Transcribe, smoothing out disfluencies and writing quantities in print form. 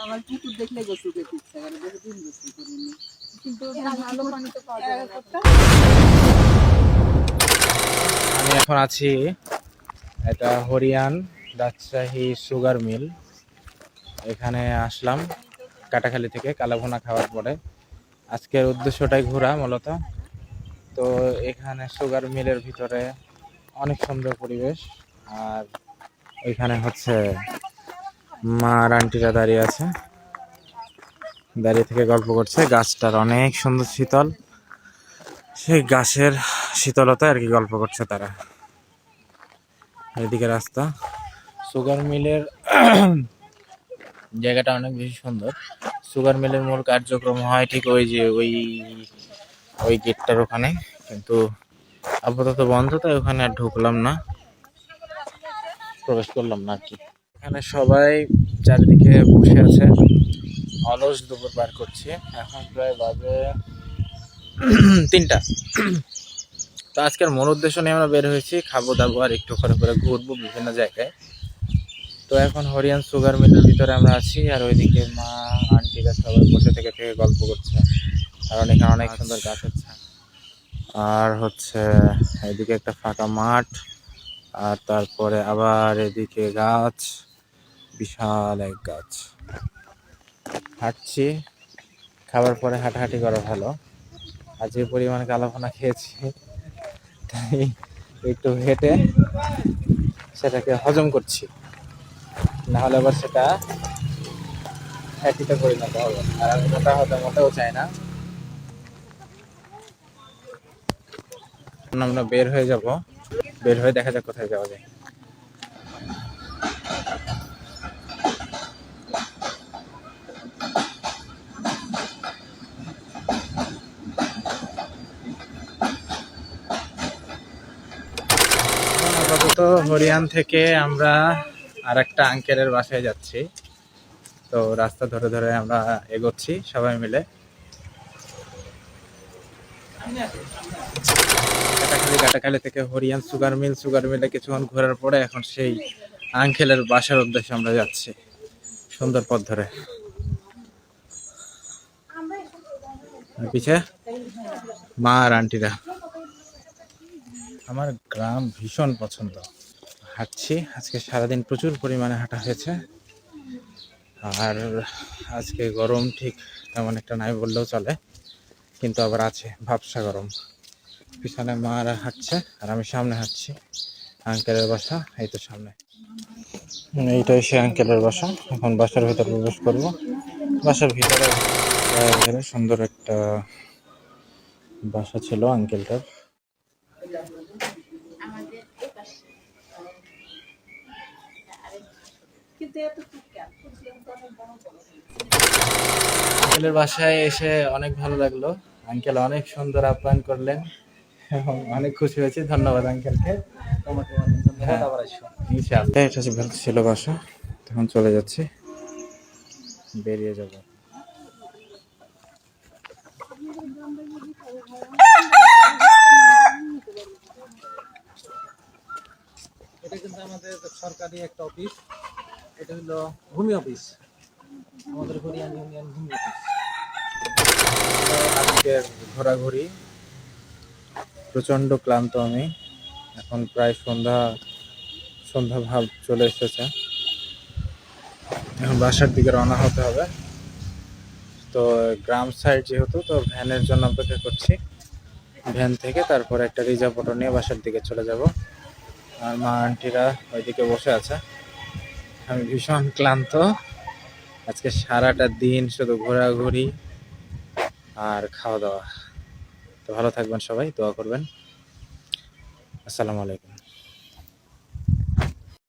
আমার পুকুর দেখলে গোসল করতে ইচ্ছা করে, বহুদিন গোসল করিনি, কিন্তু ভালো পানি তো পাওয়া যায় না। আমি এখন আছি এটা হরিয়ান রাজশাহী সুগার মিল। এখানে আসলাম কাটাখালী থেকে কালাভুনা খাওয়ার পরে। আজকের উদ্দেশ্যটাই ঘোরা মূলত। তো এখানে সুগার মিলের ভিতরে অনেক সুন্দর পরিবেশ, আর এখানে হচ্ছে মা আর আন্টিরা দাঁড়িয়ে আছে, দাঁড়িয়ে থেকে গল্প করছে। গাছটার অনেক সুন্দর শীতল, সেই গাছের শীতলতা আর কি গল্প করছে তারা। এদিকে রাস্তা, সুগার মিলের জায়গাটা অনেক বেশি সুন্দর। সুগার মিলের মূল কার্যক্রম হয় ঠিক ওই যে ওই গেটটার ওখানে, কিন্তু আপাতত বন্ধ, তাই ওখানে আর ঢুকলাম না, প্রবেশ করলাম না আর কি। এখানে সবাই চারিদিকে বসে আছে, অলস দুপুর পার করছি। এখন প্রায় বাজে 3টা। তো আজকের মূল উদ্দেশ্য নিয়ে আমরা বের হয়েছি, খাবো দাবো আর একটু করে করে ঘুরবো বিভিন্ন জায়গায়। তো এখন হরিয়ান সুগার মিলের ভিতরে আমরা আছি, আর ওইদিকে মা আন্টিরা সবাই বসে থেকে থেকে গল্প করছে, কারণ এখানে অনেক সুন্দর গাছ আছে। আর হচ্ছে এদিকে একটা ফাঁকা মাঠ, আর তারপরে আবার এদিকে গাছ, বিশাল এক গাছ। হাঁটছি, খাবার পরে হাঁটাহাঁটি করা ভালো। আর যে পরিমাণে কালাভুনা খেয়েছি, তাই একটু হেঁটে সেটাকে হজম করছি, না হলে আবার সেটা হ্যাটিতে পরিণত হবে। আর আমি মোটা হতে মোটেও চাই না। আমরা বের হয়ে যাব, বের হয়ে দেখা যাক কোথায় যাওয়া যায়। আপাতত হরিয়ান থেকে আমরা আর একটা আঙ্কেলের বাসায় যাচ্ছি। তো রাস্তা ধরে ধরে আমরা এগোচ্ছি সবাই মিলে। কাটাখালী থেকে হরিয়ান সুগার মিলে কিছুক্ষণ ঘোরার পরে এখন সেই আঙ্কেলের বাসার উদ্দেশ্যে আমরা যাচ্ছি, সুন্দর পথ ধরে। পিছে মা আর আন্টিরা। আমার গ্রাম ভীষণ পছন্দ, হাঁটছি আজকে সারাদিন, প্রচুর পরিমাণে হাঁটা হয়েছে। আর আজকে গরম ঠিক তেমন একটা নাই বললেও চলে, কিন্তু আবার আছে ভাবসা গরম। পিছনে মারা হাঁটছে আর আমি সামনে হাঁটছি। আঙ্কেলের বাসা এই তো সামনে, এইটাই সে আঙ্কেলের বাসা। এখন বাসার ভিতরে প্রবেশ করব। বাসার ভিতরে সুন্দর একটা বাসা ছিল আঙ্কেলটার। আঙ্কেলের বাসায় এসে অনেক ভালো লাগলো। আঙ্কেল অনেক সুন্দর আপ্যায়ন করলেন এবং অনেক খুশি হয়েছি। ধন্যবাদ আঙ্কেলকে। ইনশাআল্লাহ। এটা ছিল বাসা, তখন চলে যাচ্ছি, বেরিয়ে যাব। এটা কিন্তু আমাদের সরকারি একটা অফিস, এটা হলো ভূমি অফিস, আমাদের হরিয়ান ইউনিয়ন ভূমি অফিস। আজকের ঘোরাঘুরি, প্রচন্ড ক্লান্ত আমি। এখন প্রায় সন্ধ্যা ভাব চলে এসেছে, এখন বাসার দিকে রওনা হতে হবে। তো গ্রাম সাইড যেহেতু, তো ভ্যানের জন্য অপেক্ষা করছি। ভ্যান থেকে তারপর একটা রিজার্ভ অটো নিয়ে বাসার দিকে চলে যাব। আর মা আন্টিরা ওইদিকে বসে আছে। আমি ভীষণ ক্লান্ত, আজকে সারাটা দিন শুধু ঘোরাঘুরি আর খাওয়া দাওয়া। তো ভালো থাকবেন সবাই, দোয়া করবেন। আসসালামু আলাইকুম।